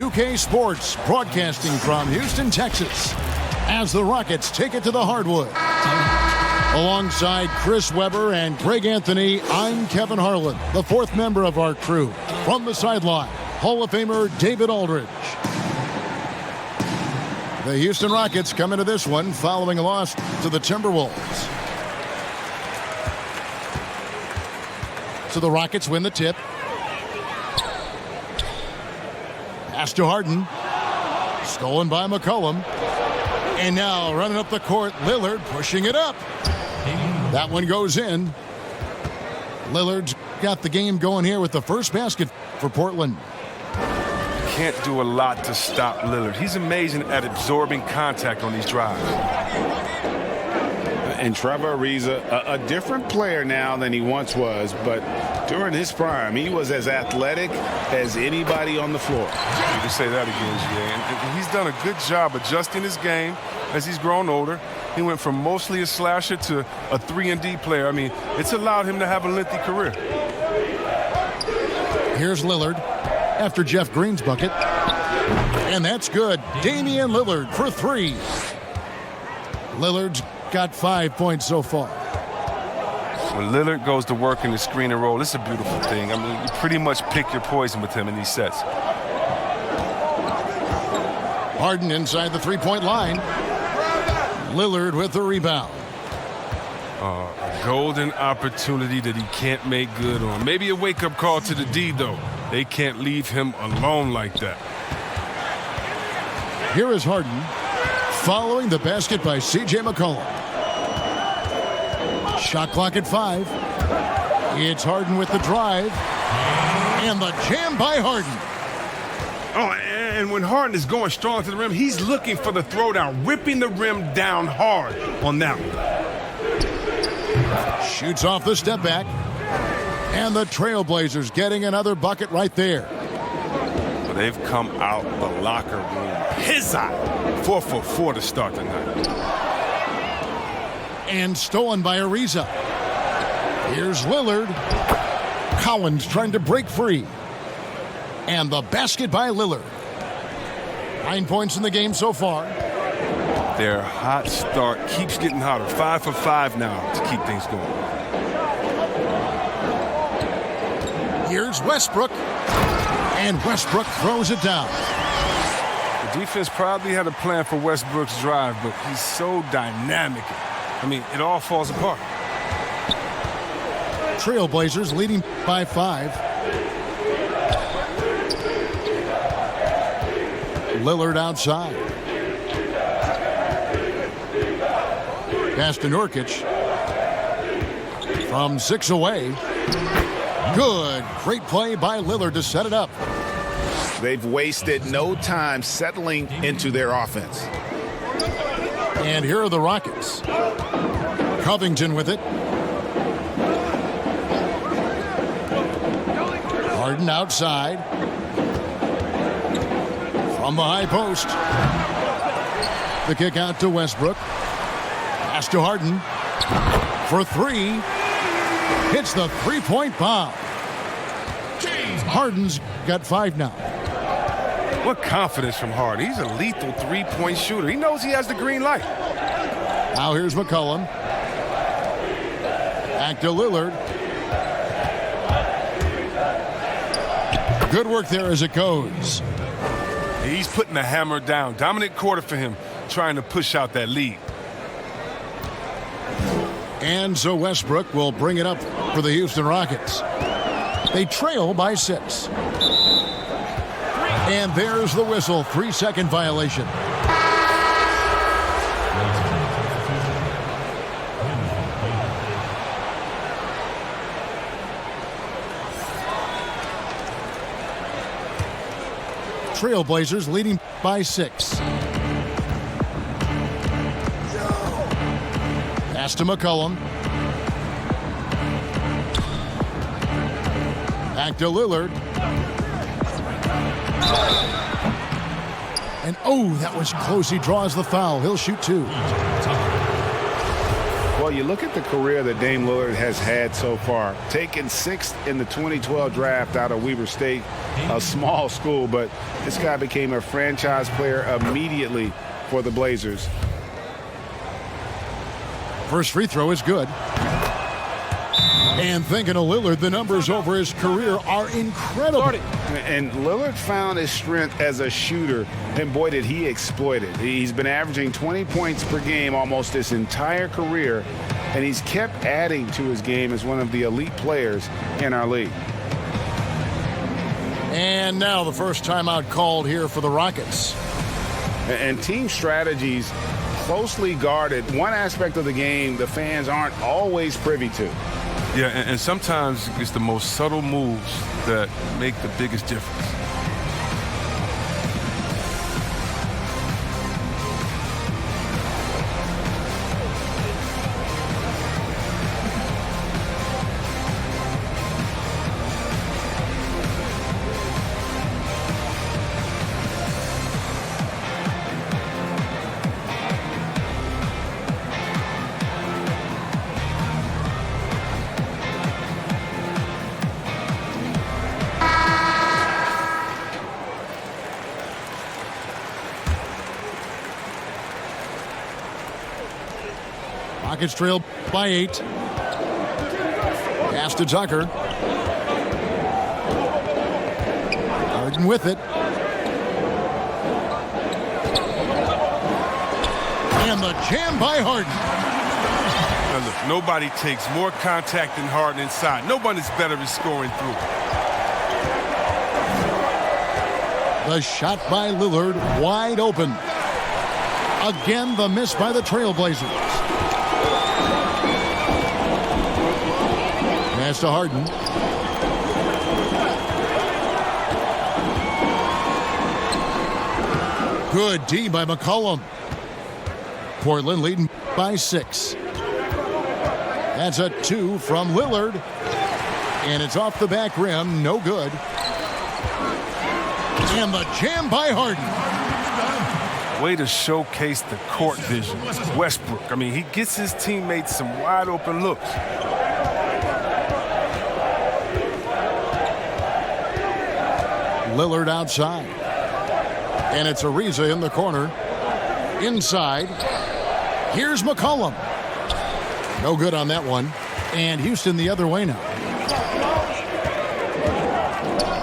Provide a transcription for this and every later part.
UK Sports, broadcasting from Houston, Texas, as the Rockets take it to the hardwood. Alongside Chris Webber and Greg Anthony, I'm Kevin Harlan, the fourth member of our crew. From the sideline, Hall of Famer David Aldridge. The Houston Rockets come into this one following a loss to the Timberwolves. So the Rockets win the tip. Pass to Harden. Stolen by McCollum. And now running up the court, Lillard pushing it up. That one goes in. Lillard's got the game going here with the first basket for Portland. Can't do a lot to stop Lillard. He's amazing at absorbing contact on these drives. And Trevor Ariza, a different player now than he once was, but during his prime, he was as athletic as anybody on the floor. You can say that again, GA. And he's done a good job adjusting his game as he's grown older. He went from mostly a slasher to a 3-and-D player. I mean, it's allowed him to have a lengthy career. Here's Lillard after Jeff Green's bucket. And that's good. Damian Lillard for three. Lillard's got 5 points so far. When Lillard goes to work in the screen and roll, it's a beautiful thing. I mean, you pretty much pick your poison with him in these sets. Harden inside the three-point line. Lillard with the rebound. A golden opportunity that he can't make good on. Maybe a wake-up call to the D, though. They can't leave him alone like that. Here is Harden following the basket by CJ McCollum. Shot clock at 5. It's Harden with the drive. And the jam by Harden. Oh, and when Harden is going strong to the rim, he's looking for the throwdown, ripping the rim down hard on that one. Shoots off the step back. And the Trailblazers getting another bucket right there. Well, they've come out the locker room his eye. 4 for 4 to start the night. And stolen by Ariza. Here's Lillard. Collins trying to break free. And the basket by Lillard. 9 points in the game so far. Their hot start keeps getting hotter. 5 for 5 now to keep things going. Here's Westbrook. And Westbrook throws it down. The defense probably had a plan for Westbrook's drive, but he's so dynamic. I mean, it all falls apart. Trailblazers leading by 5. Lillard outside. Pass to Nurkic. From 6 away. Good. Great play by Lillard to set it up. They've wasted no time settling into their offense. And here are the Rockets. Covington with it. Harden outside. From the high post. The kick out to Westbrook. Pass to Harden. For 3. Hits the three-point bomb. Harden's got 5 now. What confidence from Harden. He's a lethal three-point shooter. He knows he has the green light. Now here's McCollum. Back to Lillard. Good work there as it goes. He's putting the hammer down. Dominant quarter for him, trying to push out that lead. And so Westbrook will bring it up for the Houston Rockets. They trail by 6. And there's the whistle. 3-second violation. Trailblazers leading by 6. Pass to McCollum. Back to Lillard. And oh, that was close. He draws the foul. He'll shoot 2. Well, you look at the career that Dame Lillard has had so far. Taken 6th in the 2012 draft out of Weber State, a small school, but this guy became a franchise player immediately for the Blazers. First free throw is good. And thinking of Lillard, the numbers over his career are incredible. And Lillard found his strength as a shooter, and boy, did he exploit it. He's been averaging 20 points per game almost his entire career, and he's kept adding to his game as one of the elite players in our league. And now the first timeout called here for the Rockets. And team strategies closely guarded. One aspect of the game the fans aren't always privy to. Yeah, and sometimes it's the most subtle moves that make the biggest difference. Rockets trail by 8. Pass to Tucker. Harden with it. And the jam by Harden. Now look, nobody takes more contact than Harden inside. Nobody's better at scoring through. The shot by Lillard wide open. Again, the miss by the Trailblazers. Pass to Harden. Good D by McCollum. Portland leading by 6. That's a 2 from Lillard. And it's off the back rim. No good. And the jam by Harden. Way to showcase the court vision. Westbrook, I mean, he gets his teammates some wide open looks. Lillard outside. And it's Ariza in the corner. Inside. Here's McCollum. No good on that one. And Houston the other way now.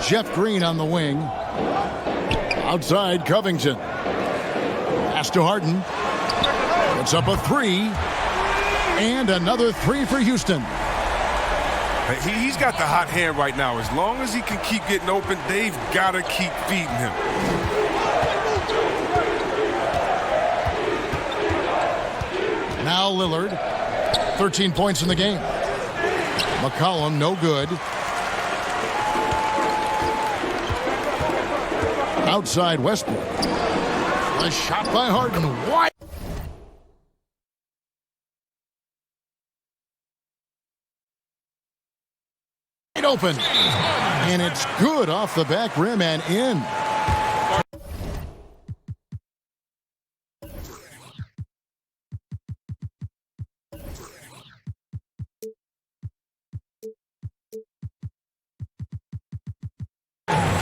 Jeff Green on the wing. Outside, Covington. Pass to Harden. Puts up a 3. And another 3 for Houston. He's got the hot hand right now. As long as he can keep getting open, they've got to keep feeding him. Now Lillard, 13 points in the game. McCollum, no good. Outside Westbrook. A shot by Harden. Wide open. And it's good off the back rim and in.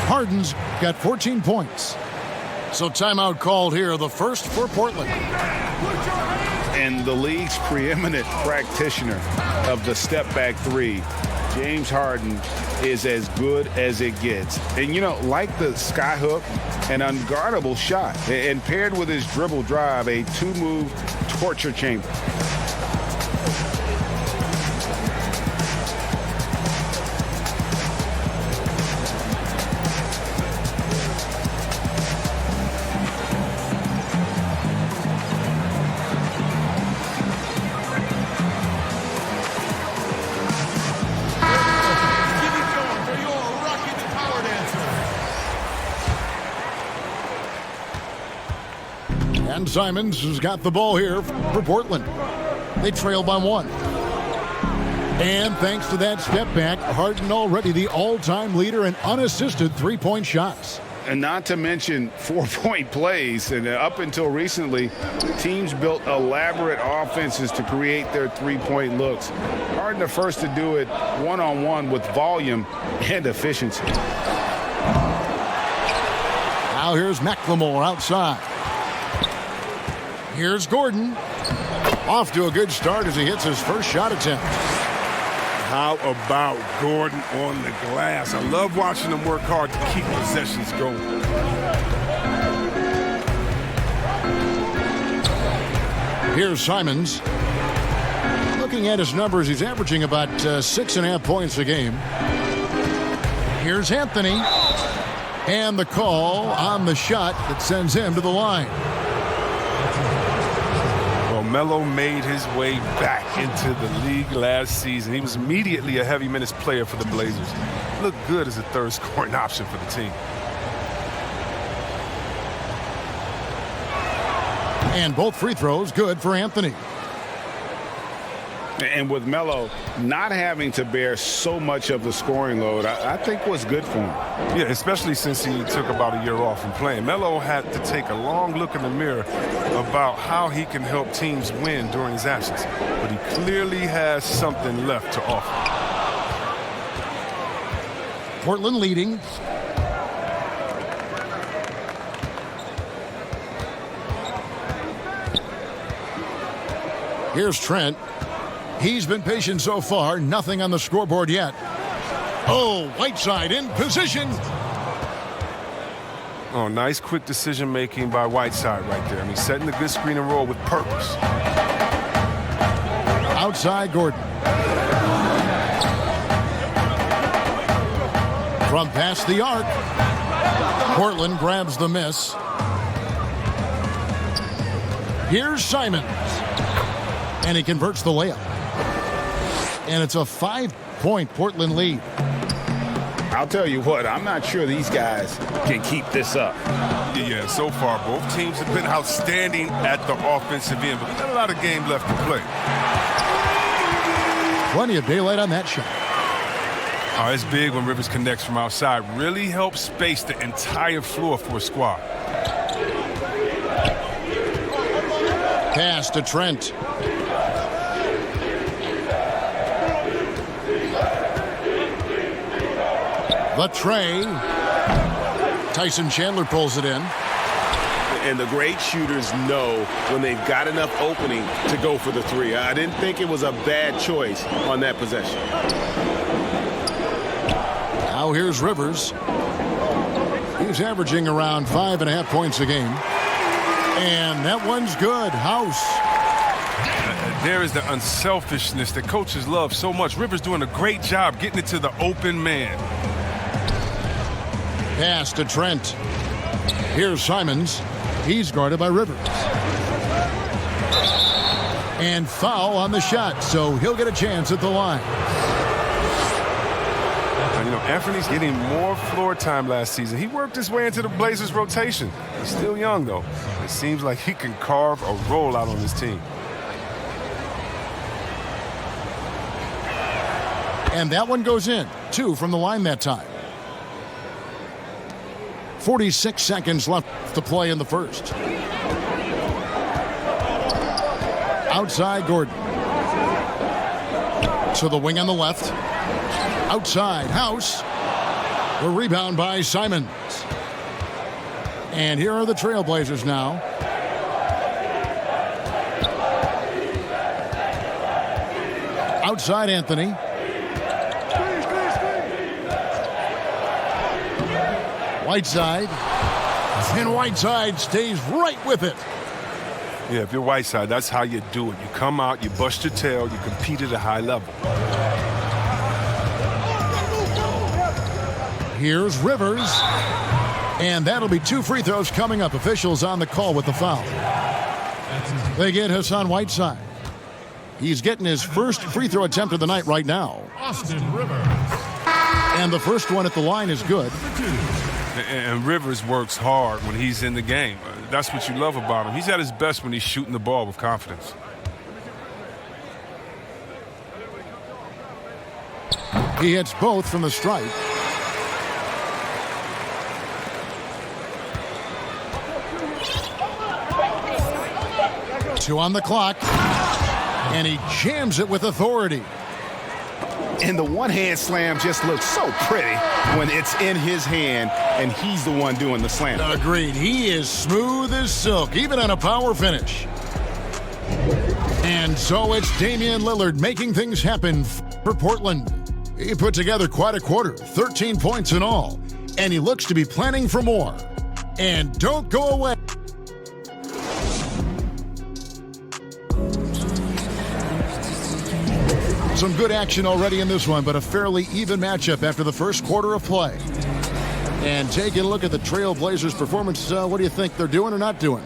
Harden's got 14 points. So timeout called here, the first for Portland. And the league's preeminent practitioner of the step-back 3, James Harden, is as good as it gets. And, you know, like the skyhook, an unguardable shot. And paired with his dribble drive, a 2-move torture chamber. And Simons has got the ball here for Portland. They trail by 1. And thanks to that step back, Harden already the all-time leader in unassisted three-point shots. And not to mention 4-point plays. And up until recently, teams built elaborate offenses to create their three-point looks. Harden the first to do it one-on-one with volume and efficiency. Now here's McLemore outside. Here's Gordon. Off to a good start as he hits his first shot attempt. How about Gordon on the glass? I love watching him work hard to keep possessions going. Here's Simons. Looking at his numbers, he's averaging about 6.5 points a game. Here's Anthony. And the call on the shot that sends him to the line. Melo made his way back into the league last season. He was immediately a heavy minutes player for the Blazers. Looked good as a third scoring option for the team. And both free throws good for Anthony. And with Melo not having to bear so much of the scoring load, I think was good for him. Yeah, especially since he took about a year off from playing. Melo had to take a long look in the mirror about how he can help teams win during his absence. But he clearly has something left to offer. Portland leading. Here's Trent. He's been patient so far. Nothing on the scoreboard yet. Oh, Whiteside in position. Oh, nice quick decision-making by Whiteside right there. I mean, setting the good screen and roll with purpose. Outside Gordon. From past the arc. Portland grabs the miss. Here's Simons. And he converts the layup. And it's a 5-point Portland lead. I'll tell you what, I'm not sure these guys can keep this up. Yeah, so far both teams have been outstanding at the offensive end, but we've got a lot of game left to play. Plenty of daylight on that shot. Oh, it's big when Rivers connects from outside. Really helps space the entire floor for a squad. Pass to Trent. The tray. Tyson Chandler pulls it in. And the great shooters know when they've got enough opening to go for the three. I didn't think it was a bad choice on that possession. Now here's Rivers. He's averaging around 5.5 points a game. And that one's good. House. There is the unselfishness that coaches love so much. Rivers doing a great job getting it to the open man. Pass to Trent. Here's Simons. He's guarded by Rivers. And foul on the shot, so he'll get a chance at the line. You know, Anthony's getting more floor time last season. He worked his way into the Blazers rotation. He's still young, though. It seems like he can carve a role out on his team. And that one goes in. 2 from the line that time. 46 seconds left to play in the first. Outside Gordon. To the wing on the left. Outside House. The rebound by Simons. And here are the Trailblazers now. Outside Anthony. Whiteside. And Whiteside stays right with it. Yeah, if you're Whiteside, that's how you do it. You come out, you bust your tail, you compete at a high level. Here's Rivers. And that'll be 2 free throws coming up. Officials on the call with the foul. They get Hassan Whiteside. He's getting his first free throw attempt of the night right now. And the first one at the line is good. And Rivers works hard when he's in the game. That's what you love about him. He's at his best when he's shooting the ball with confidence. He hits both from the stripe. 2 on the clock. And he jams it with authority. And the one-hand slam just looks so pretty when it's in his hand and he's the one doing the slam. Agreed. He is smooth as silk, even on a power finish. And so it's Damian Lillard making things happen for Portland. He put together quite a quarter, 13 points in all, and he looks to be planning for more. And don't go away. Some good action already in this one, but a fairly even matchup after the first quarter of play. And taking a look at the Trailblazers' performance, what do you think they're doing or not doing?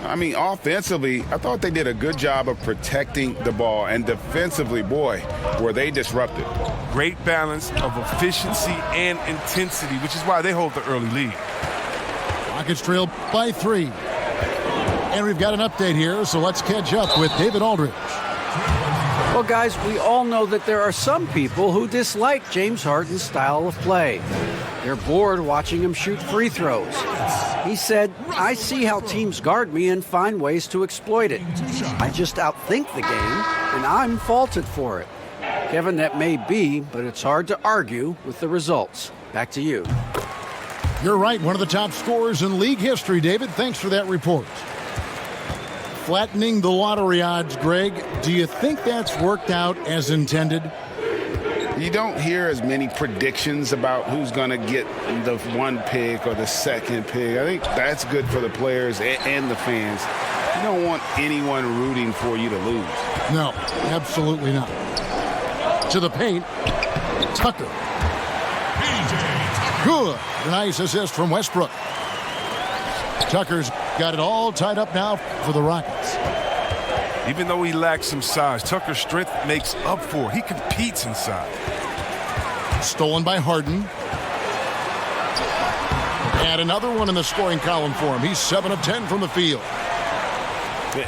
I mean, offensively, I thought they did a good job of protecting the ball. And defensively, boy, were they disruptive. Great balance of efficiency and intensity, which is why they hold the early lead. Rockets trail by 3. And we've got an update here, so let's catch up with David Aldridge. Well, guys, we all know that there are some people who dislike James Harden's style of play. They're bored watching him shoot free throws. He said, "I see how teams guard me and find ways to exploit it. I just outthink the game, and I'm faulted for it." Kevin, that may be, but it's hard to argue with the results. Back to you. You're right, one of the top scorers in league history, David. Thanks for that report. Flattening the lottery odds, Greg. Do you think that's worked out as intended? You don't hear as many predictions about who's going to get the 1 pick or the 2nd pick. I think that's good for the players and the fans. You don't want anyone rooting for you to lose. No, absolutely not. To the paint. Tucker. Good. Nice assist from Westbrook. Tucker's got it all tied up now for the Rockets. Even though he lacks some size, Tucker's strength makes up for it. He competes inside. Stolen by Harden. And another one in the scoring column for him. He's 7 of 10 from the field.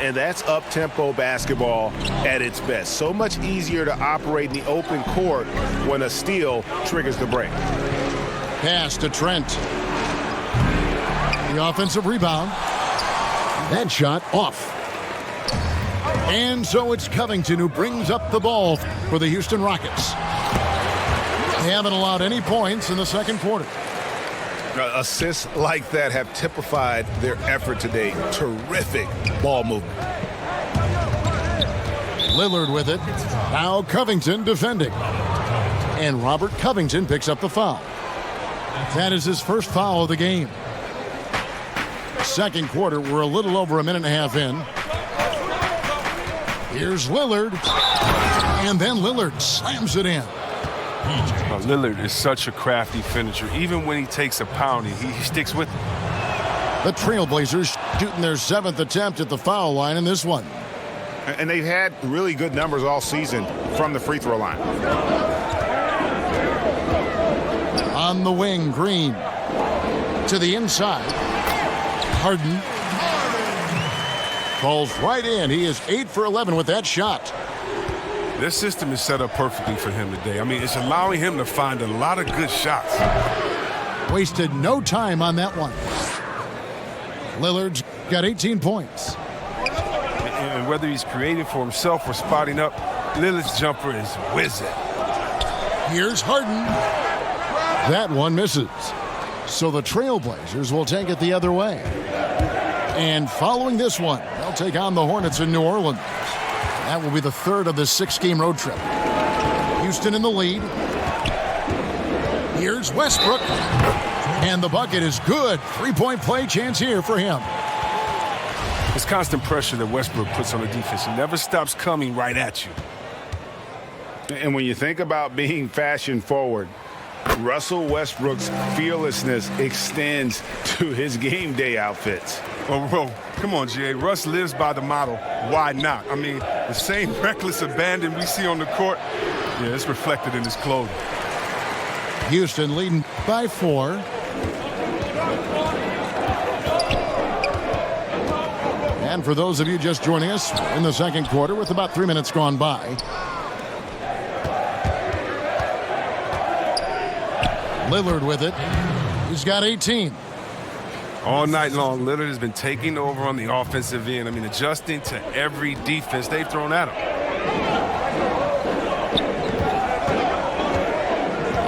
And that's up-tempo basketball at its best. So much easier to operate in the open court when a steal triggers the break. Pass to Trent. The offensive rebound. That shot off. And so it's Covington who brings up the ball for the Houston Rockets. They haven't allowed any points in the second quarter. Assists like that have typified their effort today. Terrific ball movement. Lillard with it. Now Covington defending. And Robert Covington picks up the foul. That is his first foul of the game. Second quarter, we're a little over a minute and a half in. Here's Lillard. And then Lillard slams it in. Lillard is such a crafty finisher. Even when he takes a pounding, he sticks with it. The Trailblazers shooting their 7th attempt at the foul line in this one. And they've had really good numbers all season from the free throw line. On the wing, Green. To the inside. Harden. Falls right in. He is 8 for 11 with that shot. This system is set up perfectly for him today. I mean, it's allowing him to find a lot of good shots. Wasted no time on that one. Lillard's got 18 points. And whether he's creating for himself or spotting up, Lillard's jumper is whizzing. Here's Harden. That one misses. So the Trailblazers will take it the other way. And following this one, they'll take on the Hornets in New Orleans. That will be the 3rd of the 6-game road trip. Houston in the lead. Here's Westbrook. And the bucket is good. 3-point play chance here for him. It's constant pressure that Westbrook puts on the defense. He never stops coming right at you. And when you think about being fashion forward, Russell Westbrook's fearlessness extends to his game day outfits. Well, come on, G.A. Russ lives by the motto, why not? I mean, the same reckless abandon we see on the court, yeah, it's reflected in his clothing. Houston leading by 4. And for those of you just joining us in the second quarter with about 3 minutes gone by, Lillard with it. He's got 18. All night long, Lillard has been taking over on the offensive end. I mean, adjusting to every defense they've thrown at him.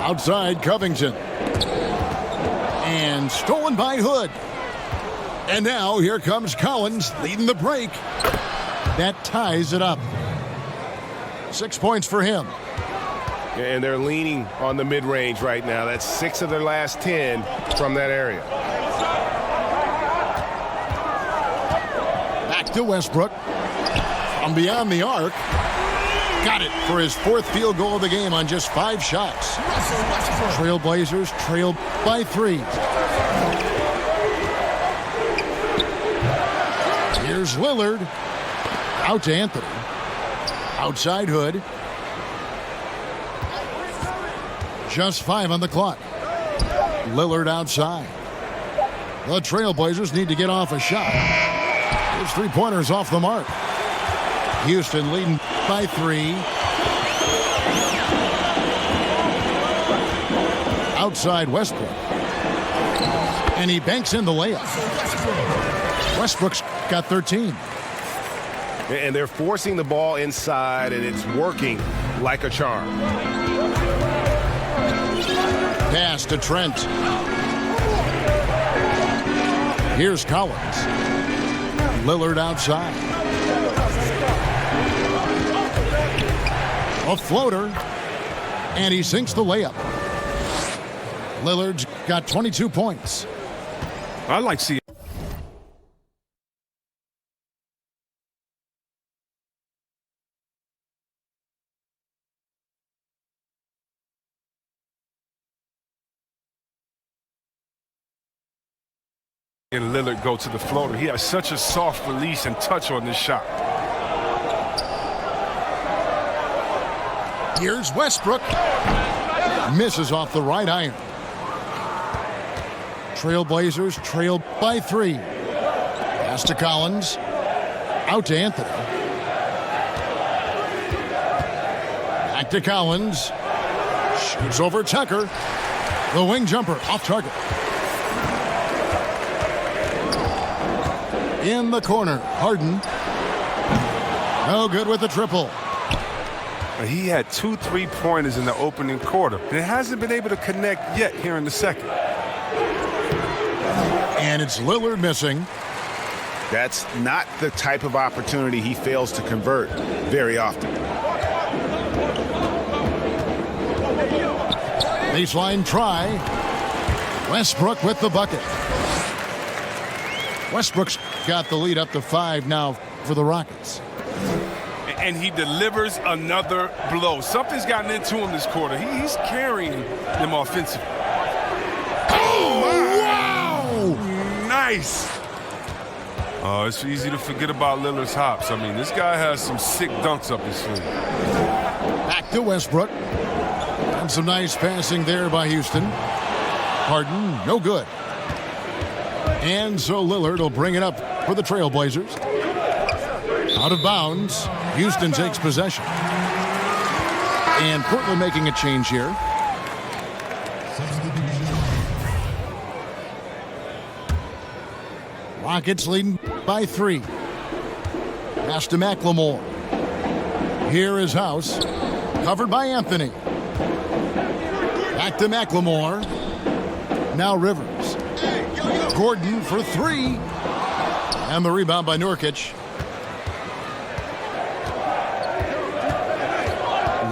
Outside Covington. And stolen by Hood. And now here comes Collins leading the break. That ties it up. 6 points for him. And they're leaning on the mid-range right now. That's 6 of their last 10 from that area. Back to Westbrook. From beyond the arc. Got it for his 4th field goal of the game on just 5 shots. Trailblazers trail by 3. Here's Lillard. Out to Anthony. Outside Hood. Just 5 on the clock. Lillard outside. The Trailblazers need to get off a shot. His 3-pointers off the mark. Houston leading by 3. Outside Westbrook. And he banks in the layup. Westbrook's got 13. And they're forcing the ball inside, and it's working like a charm. Pass to Trent. Here's Collins. Lillard outside. A floater. And he sinks the layup. Lillard's got 22 points. I like seeing Lillard go to the floater. He has such a soft release and touch on this shot. Here's Westbrook. Misses off the right iron. Trailblazers trail by 3. Pass to Collins. Out to Anthony. Back to Collins. Shoots over Tucker. The wing jumper off target. In the corner, Harden. No good with the triple. He had 2 3-pointers in the opening quarter. It hasn't been able to connect yet here in the second. And it's Lillard missing. That's not the type of opportunity he fails to convert very often. Baseline try. Westbrook with the bucket. Westbrook's got the lead up to 5 now for the Rockets. And he delivers another blow. Something's gotten into him this quarter. He's carrying them offensively. Oh, wow! Nice. Oh, it's easy to forget about Lillard's hops. I mean, this guy has some sick dunks up his sleeve. Back to Westbrook. And some nice passing there by Houston. Harden, no good. And so Lillard will bring it up for the Trailblazers. Out of bounds. Houston takes possession. And Portland making a change here. Rockets leading by 3. Pass to McLemore. Here is House. Covered by Anthony. Back to McLemore. Now Rivers. Gordon for 3. And the rebound by Nurkic.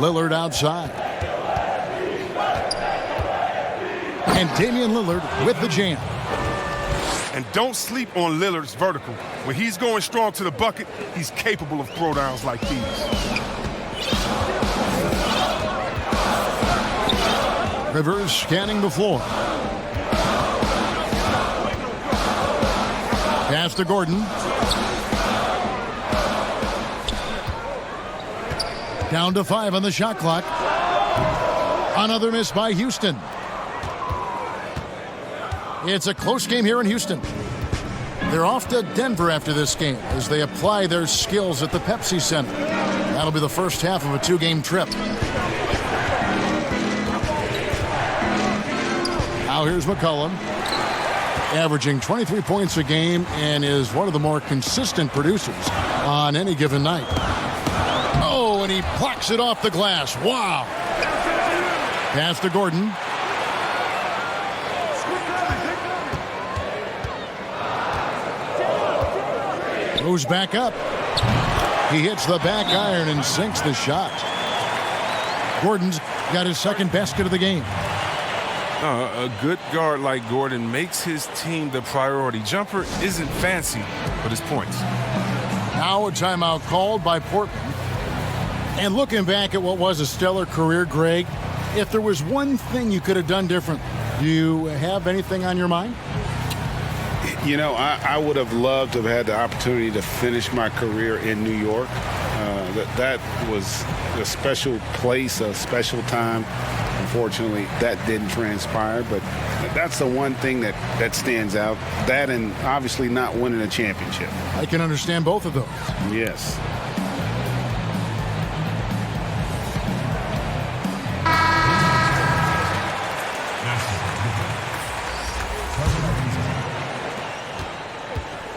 Lillard outside. And Damian Lillard with the jam. And don't sleep on Lillard's vertical. When he's going strong to the bucket, he's capable of throwdowns like these. Rivers scanning the floor. Pass to Gordon. Down to 5 on the shot clock. Another miss by Houston. It's a close game here in Houston. They're off to Denver after this game as they apply their skills at the Pepsi Center. That'll be the first half of a 2-game trip. Now here's McCollum. averaging 23 points a game and is one of the more consistent producers on any given night. Oh, and he plucks it off the glass. Wow. Pass to Gordon. Goes back up. He hits the back iron and sinks the shot. Gordon's got his second basket of the game. A good guard like Gordon makes his team the priority. Jumper isn't fancy, but his points. Now a timeout called by Portland. And looking back at what was a stellar career, Greg, if there was one thing you could have done different, do you have anything on your mind? You know, I would have loved to have had the opportunity to finish my career in New York. That was a special place, a special time. Unfortunately, that didn't transpire, but that's the one thing that stands out. That and obviously not winning a championship. I can understand both of those. Yes.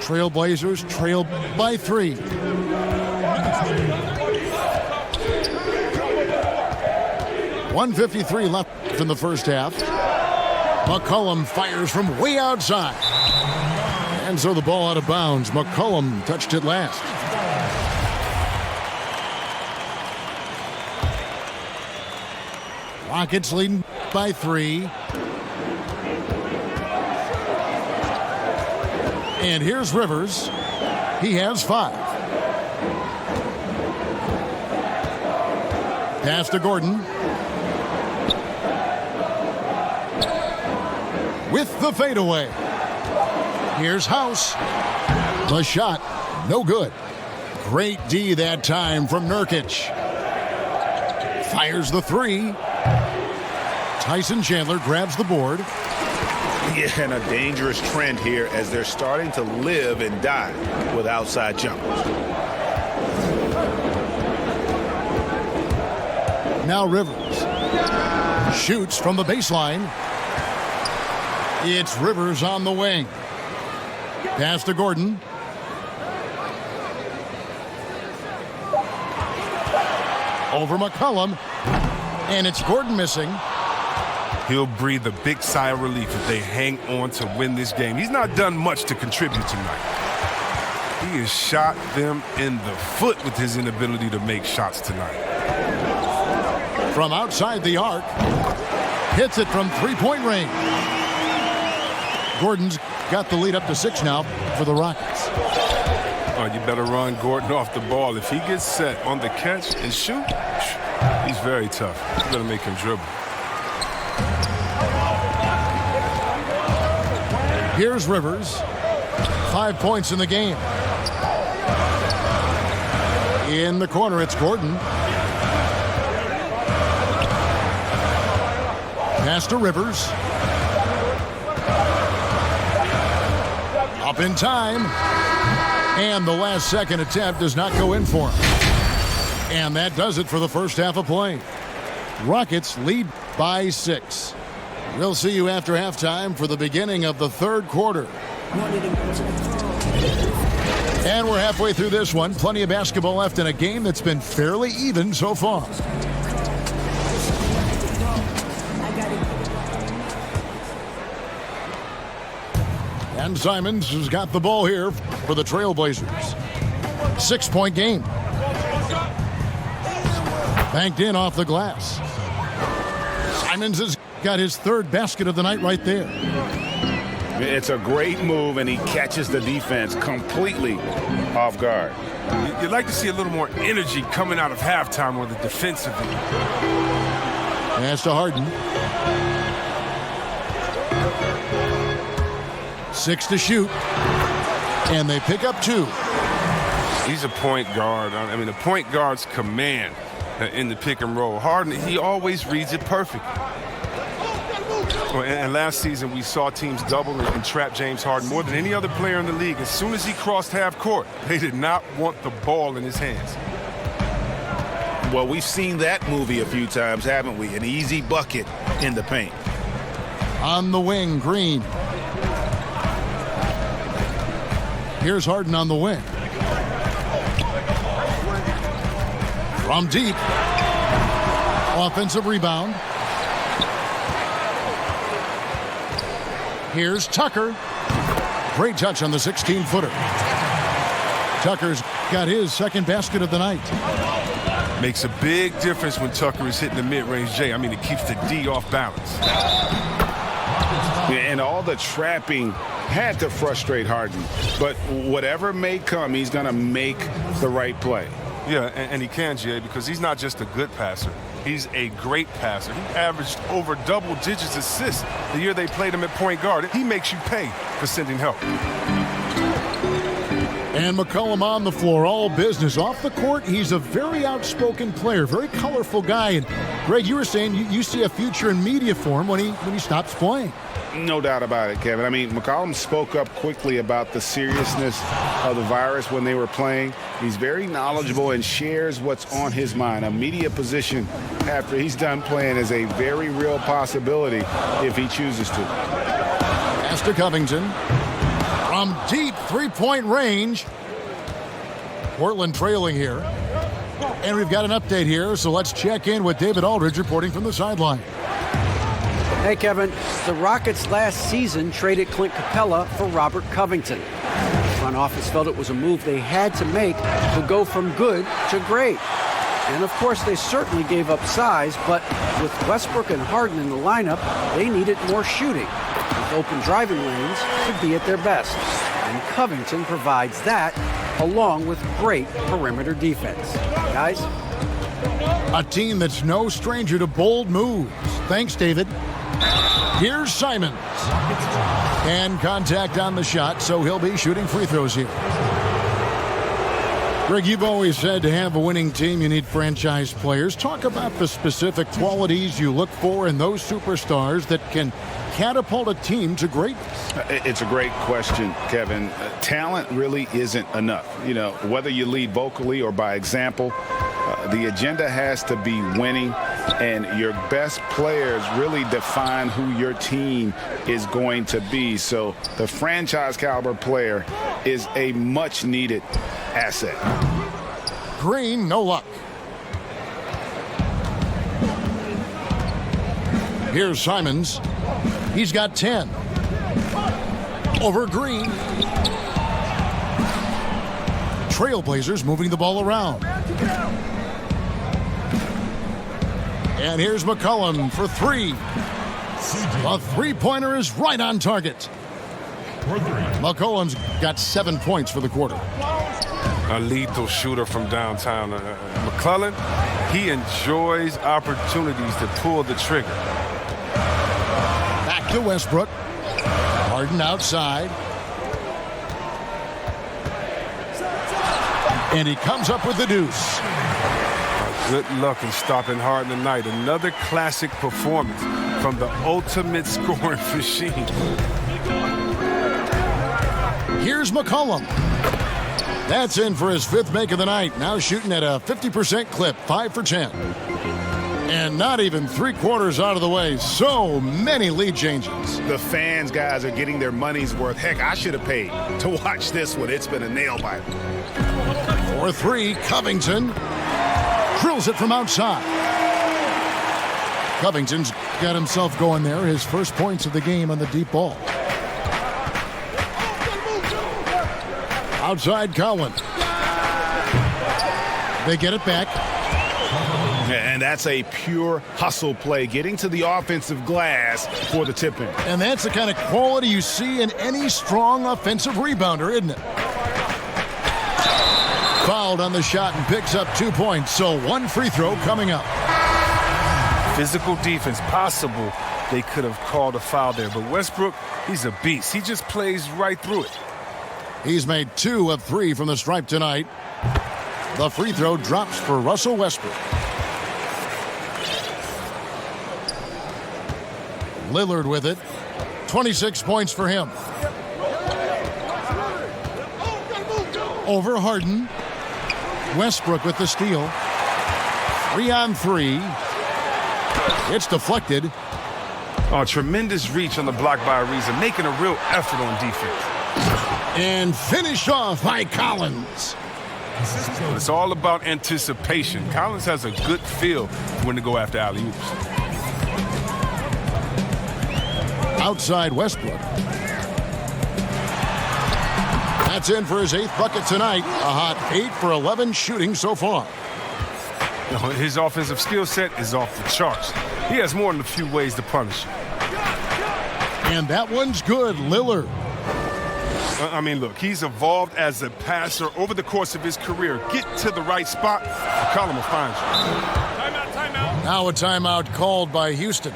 Trailblazers trail by 3. .153 left in the first half. McCollum fires from way outside. And so the ball out of bounds. McCollum touched it last. Rockets leading by 3. And here's Rivers. He has 5. Pass to Gordon. With the fadeaway. Here's House. The shot, no good. Great D that time from Nurkic. Fires the 3. Tyson Chandler grabs the board. Yeah, and a dangerous trend here as they're starting to live and die with outside jumpers. Now Rivers shoots from the baseline. It's Rivers on the wing. Pass to Gordon. Over McCollum. And it's Gordon missing. He'll breathe a big sigh of relief if they hang on to win this game. He's not done much to contribute tonight. He has shot them in the foot with his inability to make shots tonight. From outside the arc. Hits it from three-point range. Gordon's got the lead up to 6 now for the Rockets. Oh, you better run Gordon off the ball. If he gets set on the catch and shoot, he's very tough. You better make him dribble. Here's Rivers. 5 points in the game. In the corner, it's Gordon. Pass to Rivers. Up in time. And the last second attempt does not go in for him. And that does it for the first half of play. Rockets lead by 6. We'll see you after halftime for the beginning of the third quarter. And we're halfway through this one. Plenty of basketball left in a game that's been fairly even so far. And Simons has got the ball here for the Trailblazers. 6-point game. Banked in off the glass. Simons has got his third basket of the night right there. It's a great move, and he catches the defense completely off guard. You'd like to see a little more energy coming out of halftime on the defensive end. Pass to Harden. 6 to shoot. And they pick up 2. He's a point guard. I mean, the point guard's command in the pick and roll. Harden, he always reads it perfect. And last season, we saw teams double and trap James Harden more than any other player in the league. As soon as he crossed half court, they did not want the ball in his hands. Well, we've seen that movie a few times, haven't we? An easy bucket in the paint. On the wing, Green. Here's Harden on the wing. From deep. Offensive rebound. Here's Tucker. Great touch on the 16-footer. Tucker's got his second basket of the night. Makes a big difference when Tucker is hitting the mid-range J. I mean, it keeps the D off balance. And all the trapping had to frustrate Harden. But whatever may come, he's going to make the right play. Yeah, and he can, Jay, because he's not just a good passer. He's a great passer. He averaged over double digits assists the year they played him at point guard. He makes you pay for sending help. And McCollum on the floor, all business. Off the court, he's a very outspoken player, very colorful guy. And Greg, you were saying you see a future in media for him when he stops playing. No doubt about it, Kevin. I mean, McCollum spoke up quickly about the seriousness of the virus when they were playing. He's very knowledgeable and shares what's on his mind. A media position after he's done playing is a very real possibility if he chooses to. Pass to Covington. From deep three-point range. Portland trailing here. And we've got an update here, so let's check in with David Aldridge reporting from the sideline. Hey, Kevin. The Rockets last season traded Clint Capella for Robert Covington. The front office felt it was a move they had to make to go from good to great. And, of course, they certainly gave up size, but with Westbrook and Harden in the lineup, they needed more shooting, with open driving lanes to be at their best. And Covington provides that, along with great perimeter defense. Guys? A team that's no stranger to bold moves. Thanks, David. Here's Simons. And contact on the shot, so he'll be shooting free throws here. Greg, you've always said to have a winning team, you need franchise players. Talk about the specific qualities you look for in those superstars that can catapult a team to greatness. It's a great question, Kevin. Talent really isn't enough. You know, whether you lead vocally or by example, the agenda has to be winning, and your best players really define who your team is going to be. So the franchise caliber player is a much needed asset. Green, no luck. Here's Simons. He's got 10. Over Green. Trailblazers moving the ball around. And here's McCollum for three. The three-pointer is right on target. McCollum's got 7 points for the quarter. A lethal shooter from downtown. McClellan, he enjoys opportunities to pull the trigger. Back to Westbrook. Harden outside. And he comes up with the deuce. Good luck in stopping Harden tonight. Another classic performance from the ultimate scoring machine. Here's McCollum. That's in for his fifth make of the night. Now shooting at a 50% clip, 5 for 10. And not even 3/4 out of the way. So many lead changes. The fans, guys, are getting their money's worth. Heck, I should have paid to watch this one. It's been a nail-biter. For three, Covington drills it from outside. Covington's got himself going there. His first points of the game on the deep ball. Outside Cowan. They get it back. And that's a pure hustle play, getting to the offensive glass for the tip-in. And that's the kind of quality you see in any strong offensive rebounder, isn't it? Fouled on the shot and picks up 2 points, so one free throw coming up. Physical defense possible. They could have called a foul there, but Westbrook, he's a beast. He just plays right through it. He's made 2 of 3 from the stripe tonight. The free throw drops for Russell Westbrook. Lillard with it. 26 points for him. Over Harden. Westbrook with the steal. 3-on-3. It's deflected. Oh, tremendous reach on the block by Ariza, making a real effort on defense. And finished off by Collins. But it's all about anticipation. Collins has a good feel when to go after alley-oops. Outside Westbrook. That's in for his 8th bucket tonight. A hot 8 for 11 shooting so far. His offensive skill set is off the charts. He has more than a few ways to punish you. And that one's good, Lillard. I mean, look, he's evolved as a passer over the course of his career. Get to the right spot, McCollum will find you. Timeout, timeout. Now a timeout called by Houston.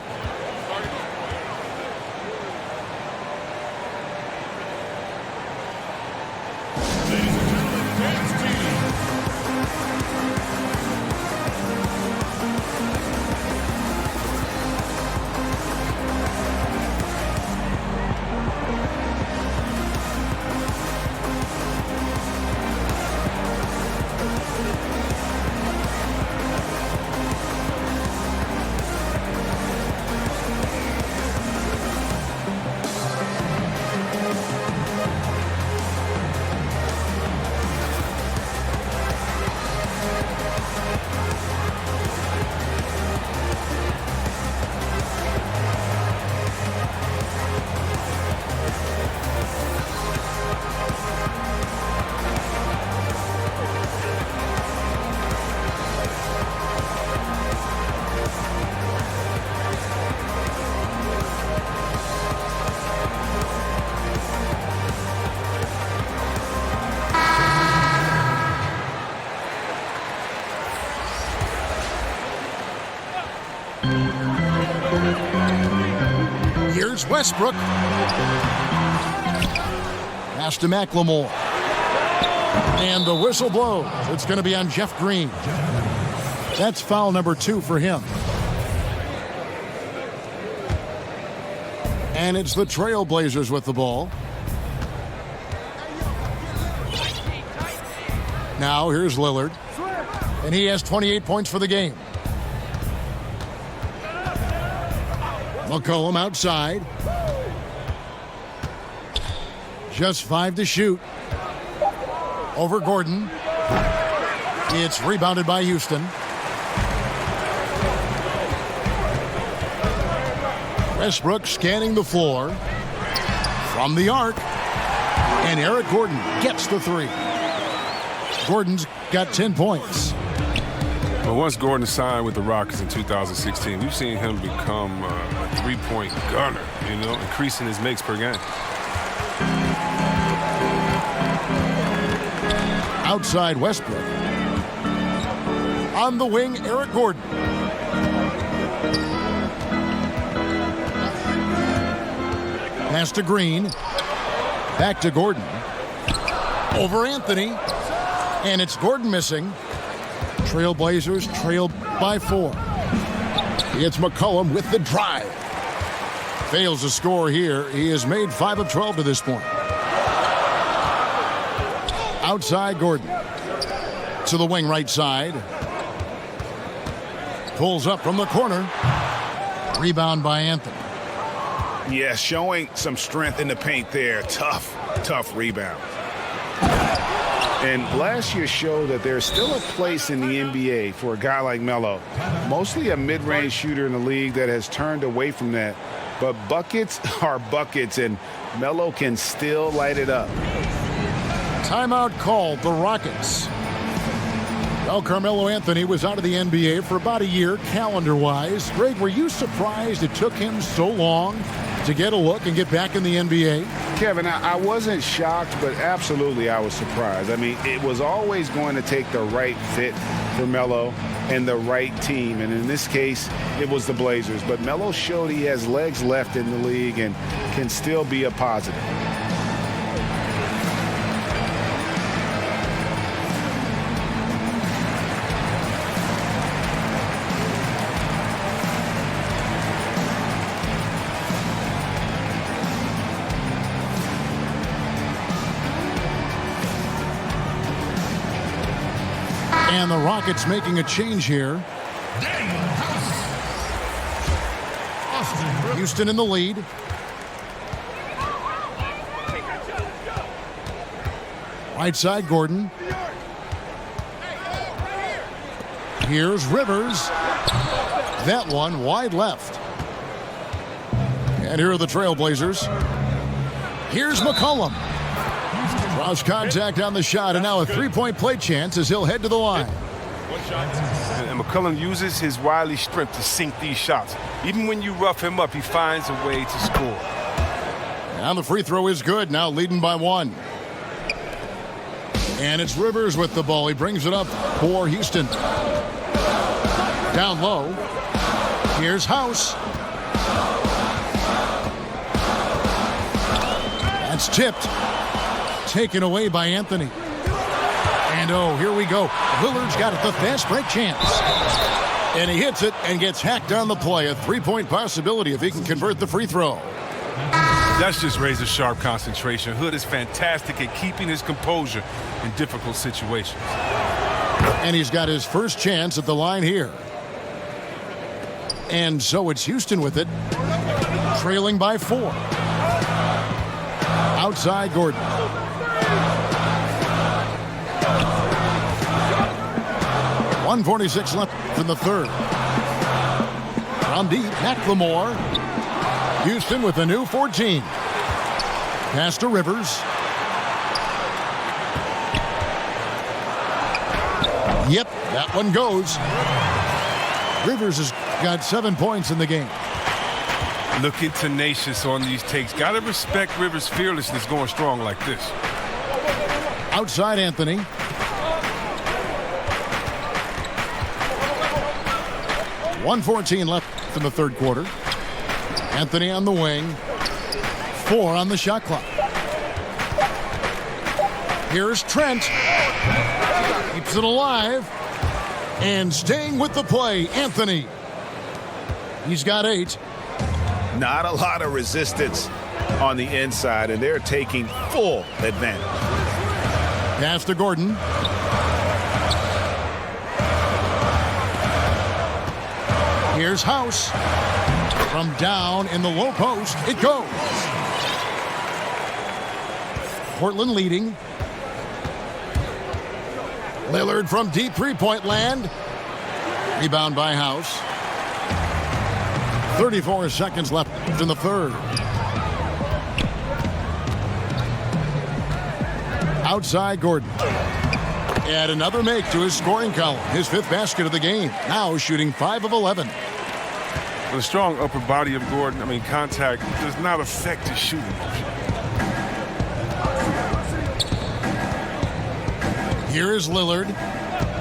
Here's Westbrook. Pass to McLemore. And the whistle blows. It's going to be on Jeff Green. That's foul number 2 for him. And it's the Trailblazers with the ball. Now here's Lillard. And he has 28 points for the game. McCollum outside. Just 5 to shoot. Over Gordon. It's rebounded by Houston. Westbrook scanning the floor. From the arc. And Eric Gordon gets the 3. Gordon's got 10 points. But once Gordon signed with the Rockets in 2016, we've seen him become a three-point gunner, increasing his makes per game. Outside Westbrook. On the wing, Eric Gordon. Pass to Green. Back to Gordon. Over Anthony. And it's Gordon missing. Trailblazers trail by 4. It's McCollum with the drive. Fails to score here. He has made 5 of 12 to this point. Outside Gordon. To the wing right side. Pulls up from the corner. Rebound by Anthony. Yeah, showing some strength in the paint there. Tough rebound. And last year showed that there's still a place in the NBA for a guy like Melo. Mostly a mid-range shooter in the league that has turned away from that. But buckets are buckets, and Melo can still light it up. Timeout called the Rockets. Well, Carmelo Anthony was out of the NBA for about a year, calendar-wise. Greg, were you surprised it took him so long to get a look and get back in the NBA? Kevin, I wasn't shocked, but absolutely I was surprised. I mean, it was always going to take the right fit for Melo and the right team. And in this case, it was the Blazers. But Melo showed he has legs left in the league and can still be a positive. And the Rockets making a change here. Houston in the lead. Right side, Gordon. Here's Rivers. That one wide left. And here are the Trailblazers. Here's McCollum. Draws contact on the shot, and now a three-point play chance as he'll head to the line. And McCollum uses his wily strength to sink these shots. Even when you rough him up, he finds a way to score. And the free throw is good, now leading by 1. And it's Rivers with the ball. He brings it up for Houston. Down low. Here's House. That's tipped. Taken away by Anthony. And oh, here we go. Lillard's got it, the fast break chance. And he hits it and gets hacked on the play. A three-point possibility if he can convert the free throw. That's just razor-sharp concentration. Hood is fantastic at keeping his composure in difficult situations. And he's got his first chance at the line here. And so it's Houston with it, trailing by 4. Outside Gordon. .146 left in the third. From deep, McLemore. Houston with a new 14. Pass to Rivers. Yep, that one goes. Rivers has got 7 points in the game. Looking tenacious on these takes. Got to respect Rivers' fearlessness going strong like this. Outside Anthony. .114 left in the third quarter. Anthony on the wing. 4 on the shot clock. Here's Trent. Keeps it alive. And staying with the play, Anthony. He's got 8. Not a lot of resistance on the inside, and they're taking full advantage. Pass to Gordon. Here's House. From down in the low post, it goes. Portland leading. Lillard from deep three-point land. Rebound by House. 34 seconds left in the third. Outside Gordon. And another make to his scoring column. His 5th basket of the game. Now shooting 5 of 11. With a strong upper body of Gordon, contact does not affect his shooting motion. Here is Lillard.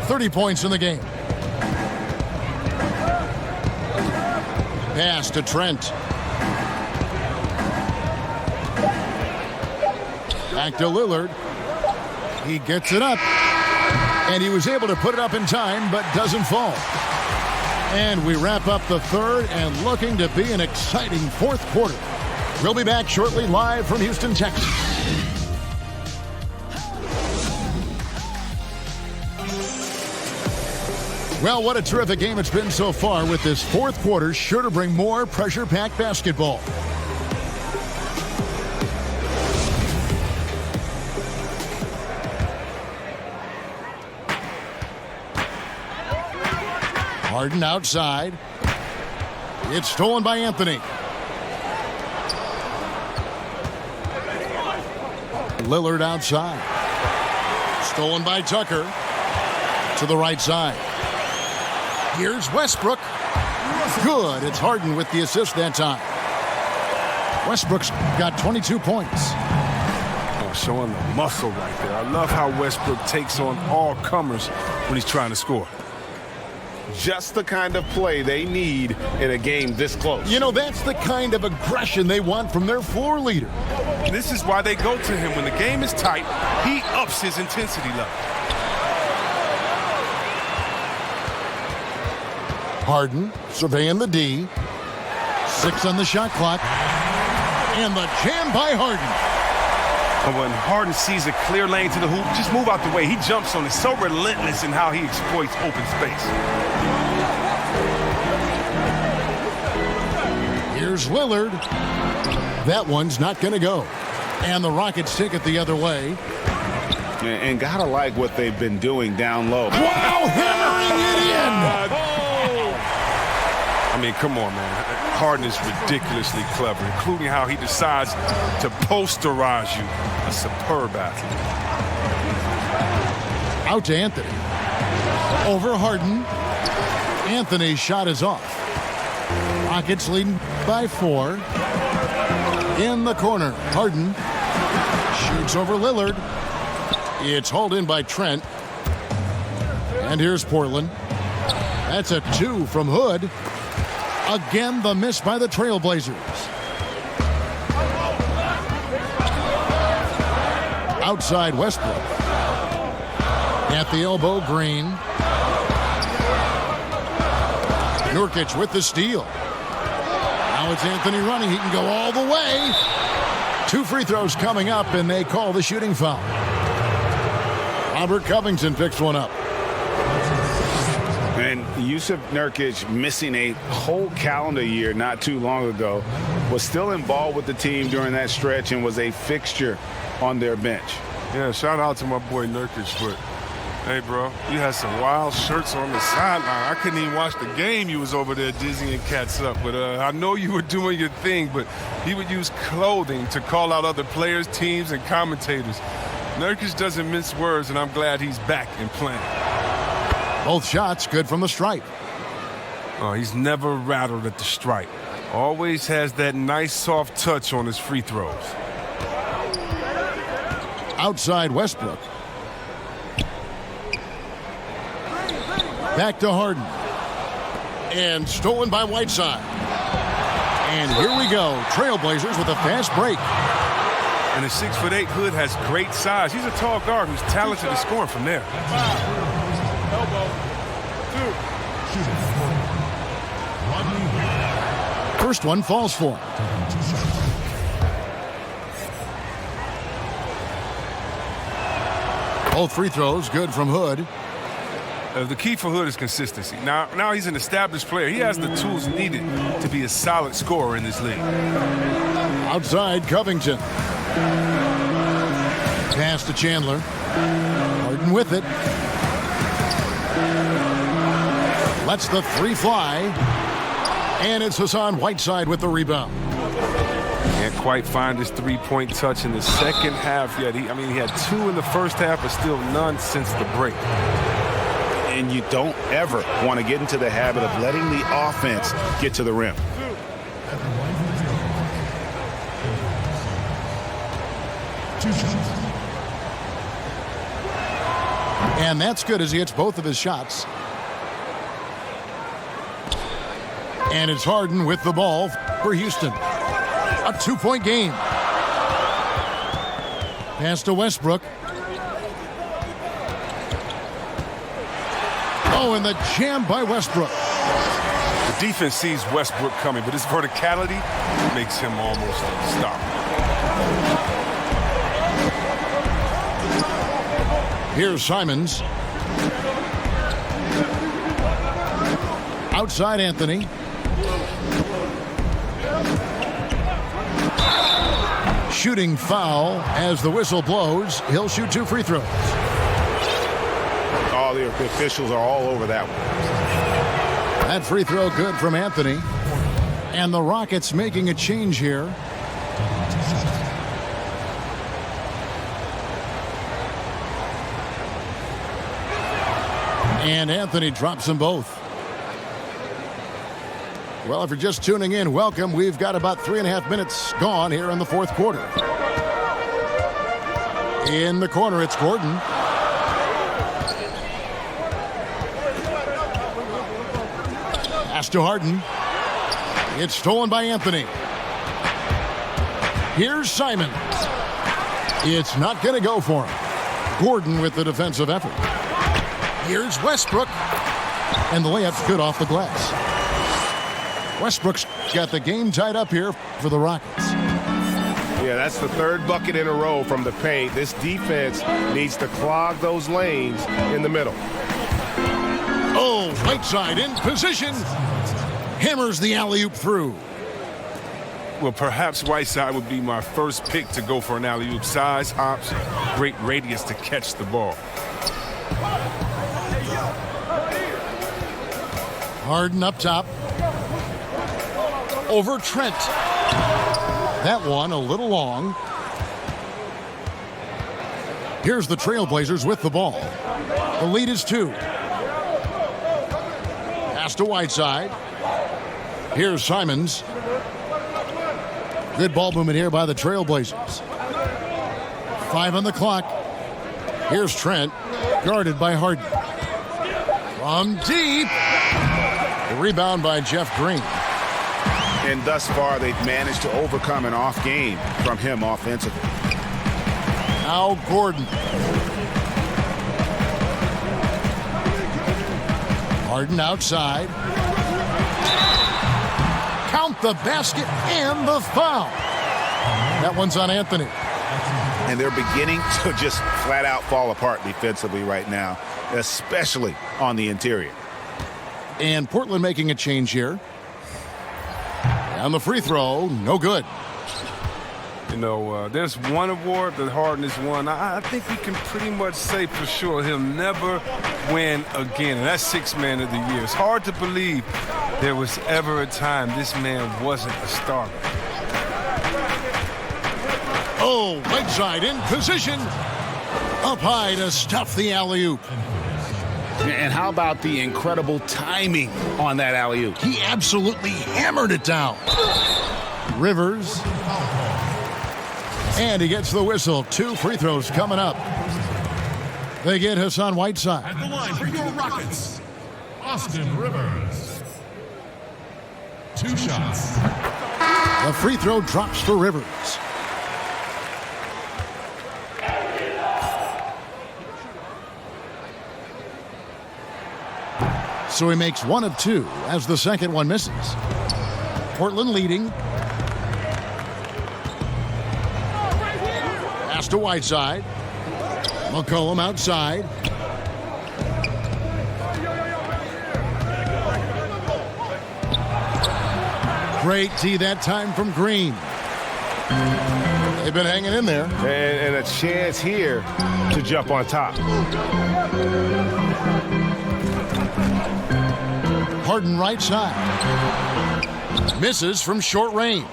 30 points in the game. Pass to Trent. Back to Lillard. He gets it up. And he was able to put it up in time, but doesn't fall. And we wrap up the third and looking to be an exciting fourth quarter. We'll be back shortly live from Houston, Texas. Well, what a terrific game it's been so far, with this fourth quarter sure to bring more pressure-packed basketball. Harden outside. It's stolen by Anthony. Lillard outside. Stolen by Tucker. To the right side. Here's Westbrook. Good. It's Harden with the assist that time. Westbrook's got 22 points. Showing the muscle right there. I love how Westbrook takes on all comers when he's trying to score. Just the kind of play they need in a game this close. You know, that's the kind of aggression they want from their floor leader. This is why they go to him. When the game is tight, he ups his intensity level. Harden surveying the D. 6 on the shot clock. And the jam by Harden. And when Harden sees a clear lane to the hoop, just move out the way. He jumps on it. So relentless in how he exploits open space. Here's Lillard. That one's not going to go. And the Rockets take it the other way. And gotta like what they've been doing down low. Wow, hammering it in. I mean, come on, man. Harden is ridiculously clever, including how he decides to posterize you. A superb athlete. Out to Anthony. Over Harden. Anthony's shot is off. Rockets leading by 4. In the corner, Harden shoots over Lillard. It's hauled in by Trent. And here's Portland. That's a 2 from Hood. Again, the miss by the Trailblazers. Outside Westbrook. At the elbow, Green. Nurkic with the steal. Now it's Anthony running. He can go all the way. 2 free throws coming up, and they call the shooting foul. Robert Covington picks one up. And Yusuf Nurkic, missing a whole calendar year not too long ago, was still involved with the team during that stretch and was a fixture on their bench. Yeah, shout out to my boy Nurkic, but hey, bro, you had some wild shirts on the sideline. I couldn't even watch the game. You was over there dizzying cats up. But I know you were doing your thing, but he would use clothing to call out other players, teams, and commentators. Nurkic doesn't mince words, and I'm glad he's back and playing. Both shots good from the stripe. Oh, he's never rattled at the stripe. Always has that nice soft touch on his free throws. Outside Westbrook. Back to Harden. And stolen by Whiteside. And here we go. Trailblazers with a fast break. And the 6'8" Hood has great size. He's a tall guard who's talented at scoring from there. First one falls for him. Both free throws good from Hood. The key for Hood is consistency. Now he's an established player. He has the tools needed to be a solid scorer in this league. Outside Covington. Pass to Chandler. Harden with it. Lets the 3 fly. And it's Hassan Whiteside with the rebound. Can't quite find his three-point touch in the second half yet. He had 2 in the first half, but still none since the break. And you don't ever want to get into the habit of letting the offense get to the rim. And that's good as he hits both of his shots. And it's Harden with the ball for Houston. A 2-point game. Pass to Westbrook. Oh, and the jam by Westbrook. The defense sees Westbrook coming, but his verticality makes him almost unstoppable. Here's Simons. Outside Anthony. Shooting foul as the whistle blows. He'll shoot 2 free throws. Oh, the officials are all over that one. That free throw good from Anthony. And the Rockets making a change here. And Anthony drops them both. Well, if you're just tuning in, welcome. We've got about 3.5 minutes gone here in the fourth quarter. In the corner, it's Gordon. Pass to Harden. It's stolen by Anthony. Here's Simon. It's not going to go for him. Gordon with the defensive effort. Here's Westbrook. And the layup's good off the glass. Westbrook's got the game tied up here for the Rockets. Yeah, that's the 3rd bucket in a row from the paint. This defense needs to clog those lanes in the middle. Oh, Whiteside in position. Hammers the alley-oop through. Well, perhaps Whiteside would be my first pick to go for an alley-oop. Size, hops, great radius to catch the ball. Harden up top. Over Trent. That one a little long. Here's the Trailblazers with the ball. The lead is 2. Pass to Whiteside. Here's Simons. Good ball movement here by the Trailblazers. 5 on the clock. Here's Trent, guarded by Harden. From deep. The rebound by Jeff Green. And thus far, they've managed to overcome an off game from him offensively. Now Gordon. Harden outside. Count the basket and the foul. That one's on Anthony. And they're beginning to just flat out fall apart defensively right now, especially on the interior. And Portland making a change here. And the free throw, no good. You know, there's one award that Harden has won. I think we can pretty much say for sure he'll never win again. And that's Sixth Man of the Year. It's hard to believe there was ever a time this man wasn't a starter. Oh, Whiteside in position. Up high to stuff the alley-oop. And how about the incredible timing on that alley-oop? He absolutely hammered it down. Rivers. And he gets the whistle. 2 free throws coming up. They get Hassan Whiteside. At the line for your Rockets, Austin Rivers. 2 shots. The free throw drops for Rivers. So he makes 1 of 2 as the second one misses. Portland leading. Pass to Whiteside. McCollum outside. Great tee that time from Green. They've been hanging in there. And a chance here to jump on top. Harden right side. Misses from short range.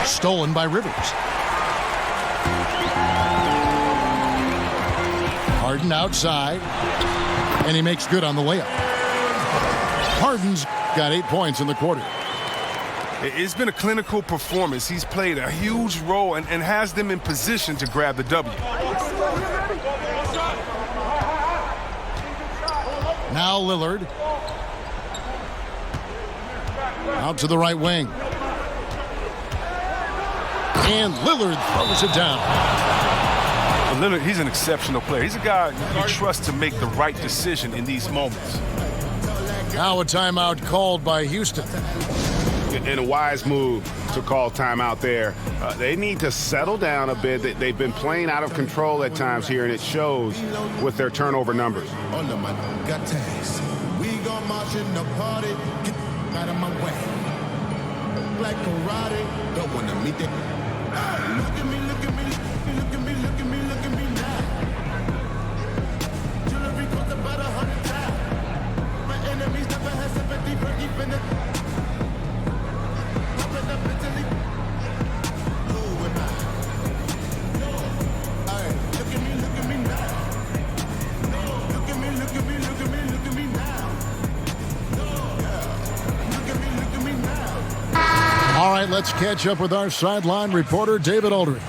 Stolen by Rivers. Harden outside. And he makes good on the layup. Harden's got 8 points in the quarter. It's been a clinical performance. He's played a huge role and has them in position to grab the W. Now Lillard. Out to the right wing. And Lillard throws it down. Lillard, he's an exceptional player. He's a guy you trust to make the right decision in these moments. Now a timeout called by Houston. And a wise move to call timeout there. They need to settle down a bit. They've been playing out of control at times here, and it shows with their turnover numbers. Got tags. We gon' march in the party. Get out of my way. Black karate. Don't wanna meet that. Look at me, look at me, look at me, look at me, look at me now. Jewelry costs about 100 times. My enemies never had sympathy for keeping it. All right, let's catch up with our sideline reporter, David Aldridge.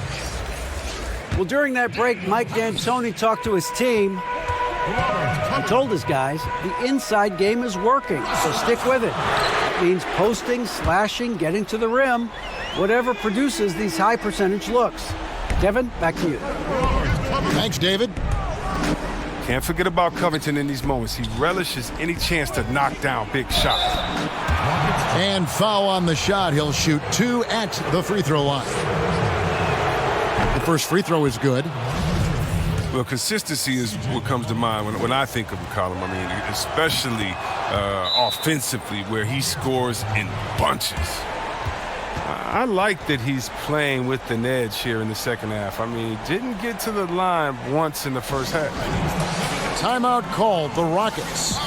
Well, during that break, Mike D'Antoni talked to his team. He told his guys the inside game is working, so stick with it. It means posting, slashing, getting to the rim, whatever produces these high percentage looks. Kevin, back to you. Thanks, David. Can't forget about Covington in these moments. He relishes any chance to knock down big shots. And foul on the shot. He'll shoot 2 at the free throw line. The first free throw is good. Well, consistency is what comes to mind when I think of McCollum. I mean, especially offensively where he scores in bunches. I like that he's playing with an edge here in the second half. I mean, he didn't get to the line once in the first half. Timeout called, the Rockets.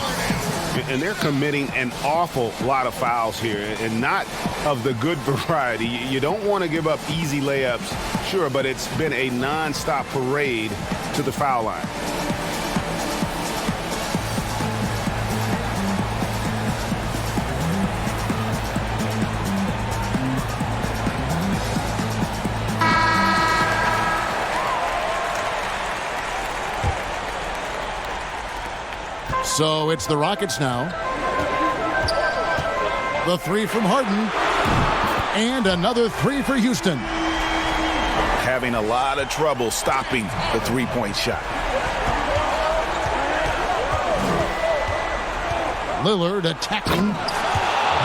And they're committing an awful lot of fouls here, and not of the good variety. You don't want to give up easy layups, sure, but it's been a nonstop parade to the foul line. So it's the Rockets now. The three from Harden. And another three for Houston. Having a lot of trouble stopping the three-point shot. Lillard attacking.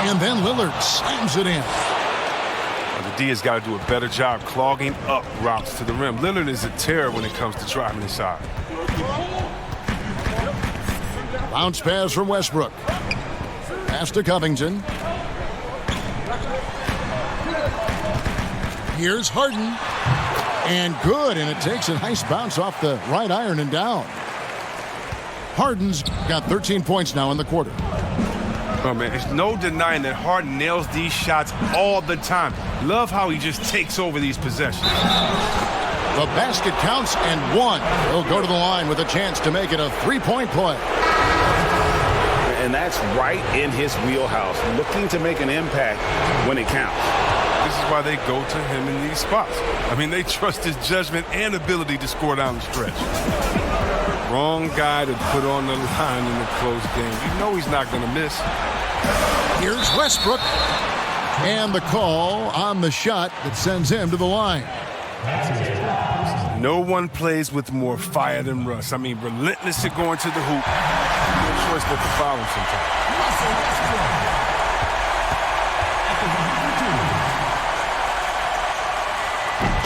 And then Lillard slams it in. The D has got to do a better job clogging up routes to the rim. Lillard is a terror when it comes to driving inside. Bounce pass from Westbrook. Pass to Covington. Here's Harden. And good, and it takes a nice bounce off the right iron and down. Harden's got 13 points now in the quarter. Oh, man, there's no denying that Harden nails these shots all the time. Love how he just takes over these possessions. The basket counts and one. He'll go to the line with a chance to make it a three-point play. And that's right in his wheelhouse, looking to make an impact when it counts. This is why they go to him in these spots. I mean, they trust his judgment and ability to score down the stretch. Wrong guy to put on the line in the close game. You know he's not going to miss. Here's Westbrook. And the call on the shot that sends him to the line. No one plays with more fire than Russ. I mean, relentless at going to the hoop. No choice but to foul him sometimes.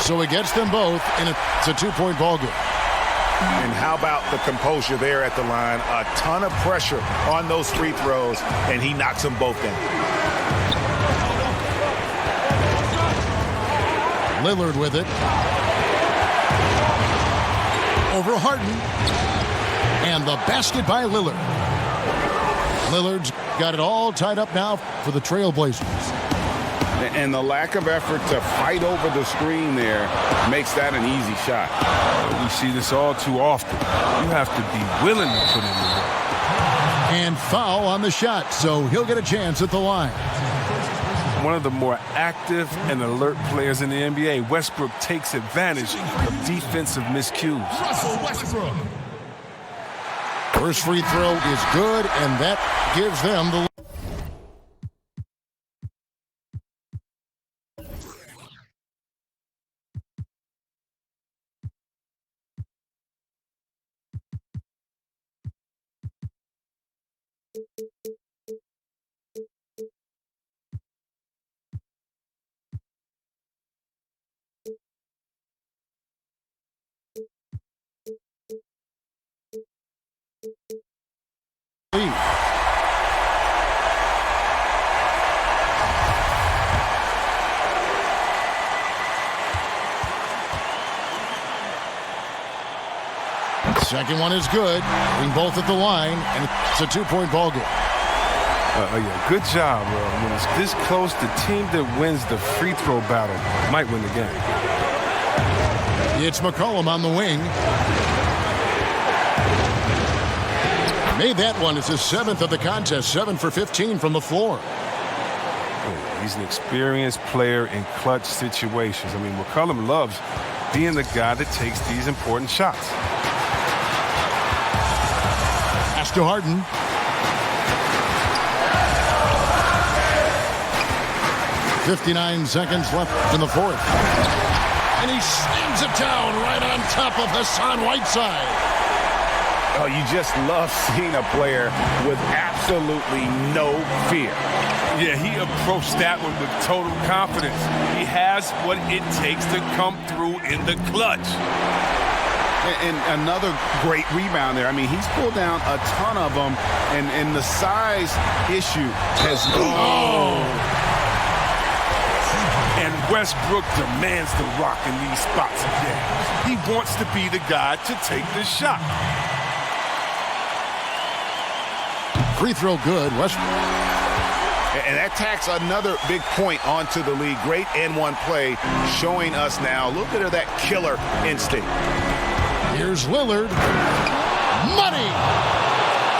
So he gets them both, and it's a two-point ball game. And how about the composure there at the line? A ton of pressure on those free throws, and he knocks them both down. Lillard with it. Over Harden. And the basket by Lillard. Lillard's got it all tied up now for the Trailblazers. And the lack of effort to fight over the screen there makes that an easy shot. We see this all too often. You have to be willing to put in the work. And foul on the shot, so he'll get a chance at the line. One of the more active and alert players in the NBA, Westbrook takes advantage of defensive miscues. First free throw is good, and that gives them the lead. Second one is good. Being both at the line, and it's a two-point ball game. Yeah, good job. When it's this close, the team that wins the free throw battle might win the game. It's McCollum on the wing. Made that one. It's his seventh of the contest. 7 for 15 from the floor. He's an experienced player in clutch situations. I mean, McCollum loves being the guy that takes these important shots. Pass to Harden. .59 seconds left in the fourth. And he slams it down right on top of Hassan Whiteside. Oh, you just love seeing a player with absolutely no fear. Yeah, he approached that one with total confidence. He has what it takes to come through in the clutch. And another great rebound there. I mean, he's pulled down a ton of them, and the size issue has gone. And Westbrook demands the rock in these spots again. He wants to be the guy to take the shot. Free throw good. Westbrook. And that tacks another big point onto the league. Great and-one play, showing us now a little bit of that killer instinct. Here's Lillard. Money!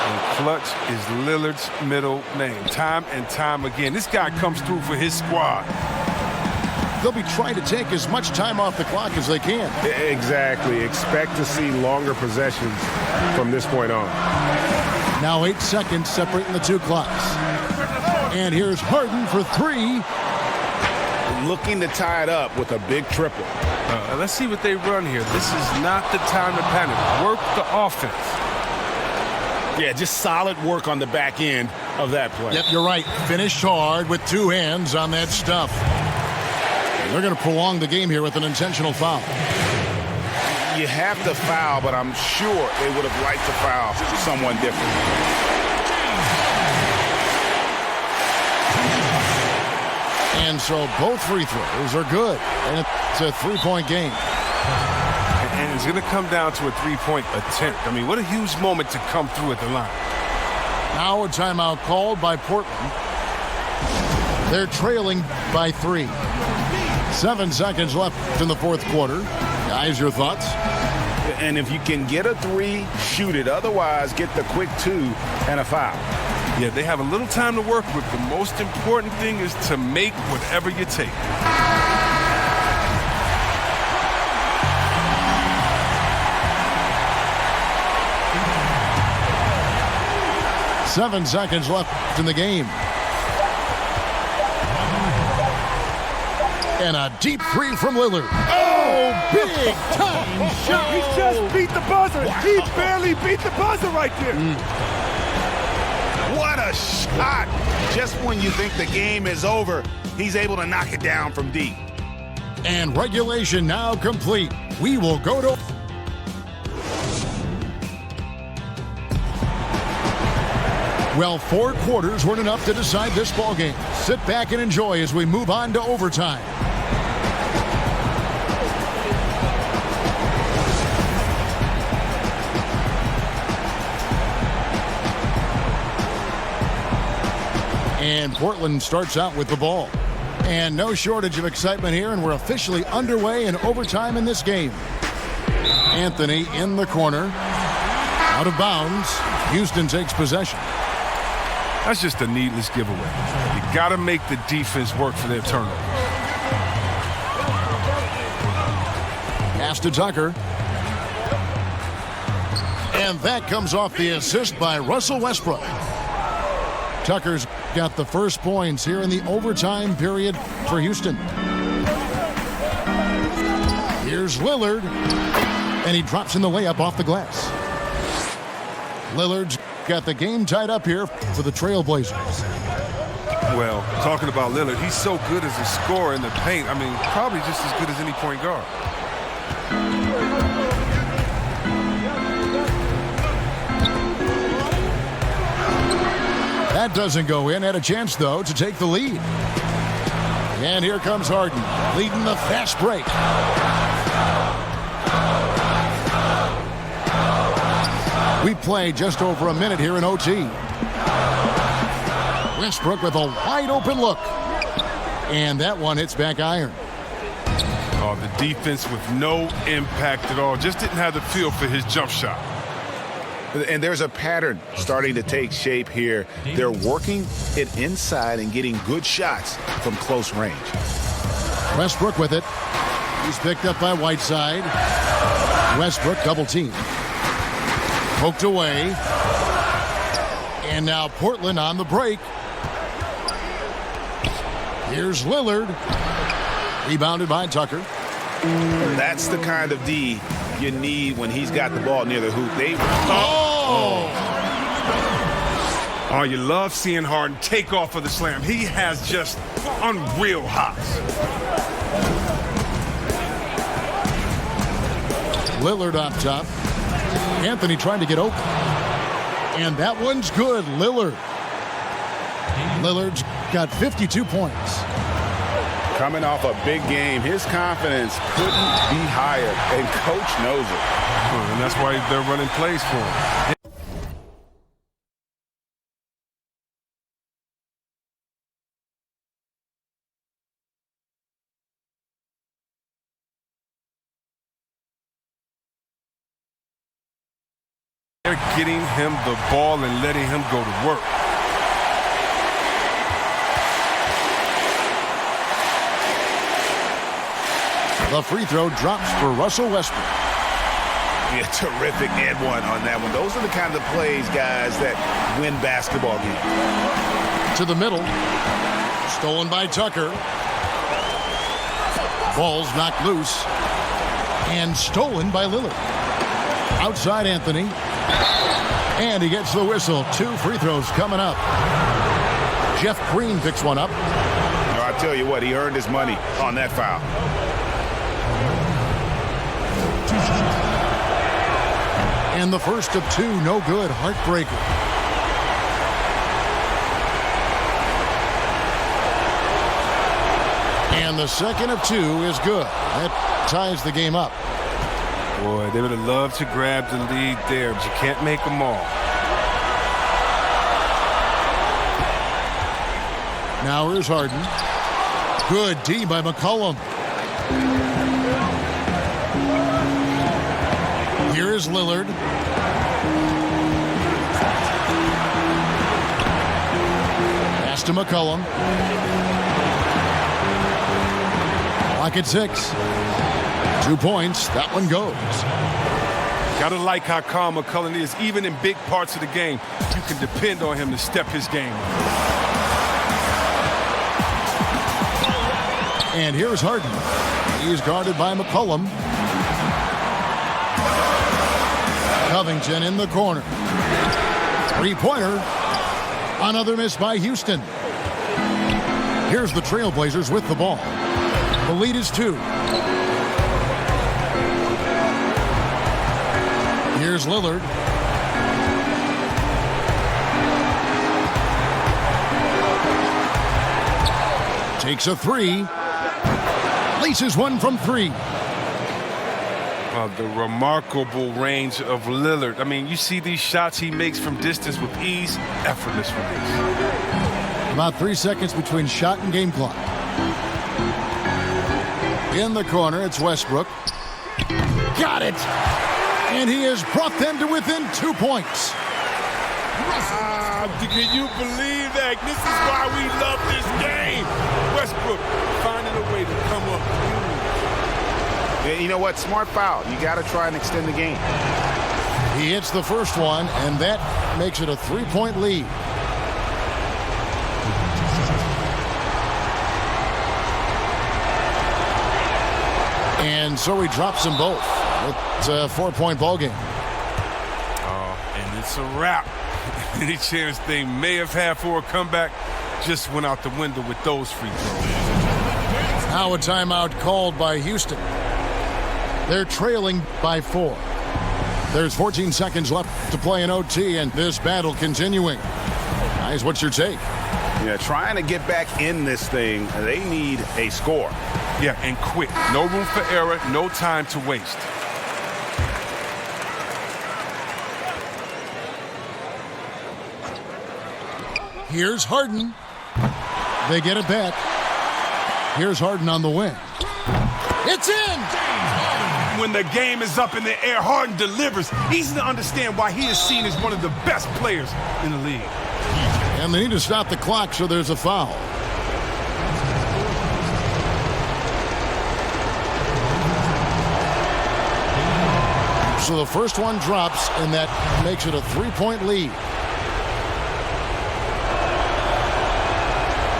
And clutch is Lillard's middle name. Time and time again. This guy comes through for his squad. They'll be trying to take as much time off the clock as they can. Exactly. Expect to see longer possessions from this point on. Now 8 seconds separating the two clocks. And here's Harden for 3. Looking to tie it up with a big triple. Let's see what they run here. This is not the time to panic. Work the offense. Yeah, just solid work on the back end of that play. Yep, you're right. Finish hard with 2 hands on that stuff. They're going to prolong the game here with an intentional foul. You have to foul, but I'm sure they would have liked to foul someone different. And so both free throws are good. And it's a 3-point game. And it's going to come down to a 3-point attempt. I mean, what a huge moment to come through at the line. Now a timeout called by Portland. They're trailing by 3. 7 seconds left in the fourth quarter. Guys, your thoughts? And if you can get a 3, shoot it. Otherwise, get the quick 2 and a foul. Yeah, they have a little time to work with. The most important thing is to make whatever you take. 7 seconds left in the game. And a deep 3 from Lillard. Oh, big time shot. He just beat the buzzer. Wow. He barely beat the buzzer right there. What a shot. Just when you think the game is over, he's able to knock it down from deep. And regulation now complete. We will go to... Well, 4 quarters weren't enough to decide this ballgame. Sit back and enjoy as we move on to overtime. And Portland starts out with the ball. And no shortage of excitement here, and we're officially underway in overtime in this game. Anthony in the corner. Out of bounds. Houston takes possession. That's just a needless giveaway. You got to make the defense work for their turnover. Pass to Tucker. And that comes off the assist by Russell Westbrook. Tucker's got the first points here in the overtime period for Houston. Here's Lillard. And he drops in the layup off the glass. Lillard's got the game tied up here for the Trailblazers. Well, talking about Lillard, he's so good as a scorer in the paint. I mean, probably just as good as any point guard. That doesn't go in. Had a chance, though, to take the lead. And here comes Harden, leading the fast break. We play just over a minute here in OT. Westbrook with a wide open look. And that one hits back iron. Oh, the defense with no impact at all. Just didn't have the feel for his jump shot. And there's a pattern starting to take shape here. They're working it inside and getting good shots from close range. Westbrook with it. He's picked up by Whiteside. Westbrook double team. Poked away. And now Portland on the break. Here's Lillard. Rebounded by Tucker. That's the kind of D you need when he's got the ball near the hoop. Oh, you love seeing Harden take off of the slam. He has just unreal hops. Lillard up top. Anthony trying to get open. And that one's good. Lillard's got 52 points. Coming off a big game, his confidence couldn't be higher, and coach knows it. And that's why they're running plays for him. They're getting him the ball and letting him go to work. The free throw drops for Russell Westbrook. Yeah, terrific and one on that one. Those are the kind of plays, guys, that win basketball games. To the middle. Stolen by Tucker. Ball's knocked loose. And stolen by Lillard. Outside Anthony. And he gets the whistle. 2 free throws coming up. Jeff Green picks one up. I tell you what, he earned his money on that foul. And the first of 2, no good. Heartbreaker. And the second of 2 is good. That ties the game up. Boy, they would have loved to grab the lead there, but you can't make them all. Now here's Harden. Good D by McCollum. Here is Lillard. Pass to McCollum. Clock at 6. 2 points. That one goes. Gotta like how calm McCollum is. Even in big parts of the game, you can depend on him to step his game up. And here's Harden. He's guarded by McCollum. Covington in the corner. 3-pointer. Another miss by Houston. Here's the Trailblazers with the ball. The lead is 2. Here's Lillard. Takes a 3. Laces one from 3. The remarkable range of Lillard. I mean, you see these shots he makes from distance with ease, effortless release. About 3 seconds between shot and game clock. In the corner, it's Westbrook. Got it! And he has brought them to within 2 points. Can you believe that? This is why we love this game. Westbrook finding a way to come up. Yeah, you know what? Smart foul. You got to try and extend the game. He hits the first one, and that makes it a 3-point lead. And so he drops them both. It's a 4-point ball game. And it's a wrap. Any chance they may have had for a comeback just went out the window with those free throws. Now a timeout called by Houston. They're trailing by 4. There's 14 seconds left to play in OT, and this battle continuing. Guys, what's your take? Yeah, trying to get back in this thing, they need a score. Yeah, and quick. No room for error, no time to waste. Here's Harden. They get it back. Here's Harden on the wing. It's in! When the game is up in the air, Harden delivers. Easy to understand why he is seen as one of the best players in the league. And they need to stop the clock, so there's a foul. So the first one drops, and that makes it a 3-point lead.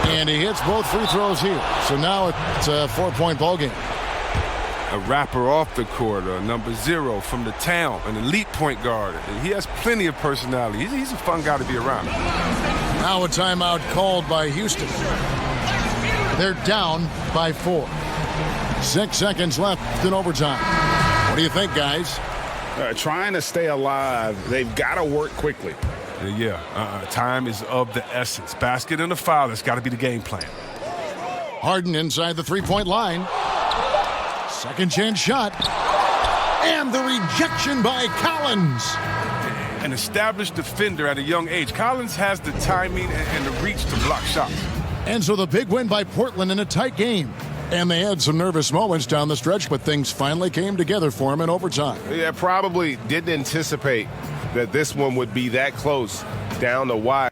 And he hits both free throws here. So now it's a 4-point ball game. A rapper off the court, number 0 from the town, an elite point guard. He has plenty of personality. He's a fun guy to be around. Now a timeout called by Houston. They're down by 4. 6 seconds left in overtime. What do you think, guys? Trying to stay alive, they've got to work quickly. Time is of the essence. Basket and a foul. That's got to be the game plan. Harden inside the three-point line. Second chance shot. And the rejection by Collins. An established defender at a young age. Collins has the timing and the reach to block shots. And so the big win by Portland in a tight game. And they had some nervous moments down the stretch, but things finally came together for them in overtime. Yeah, probably didn't anticipate that this one would be that close down the wire.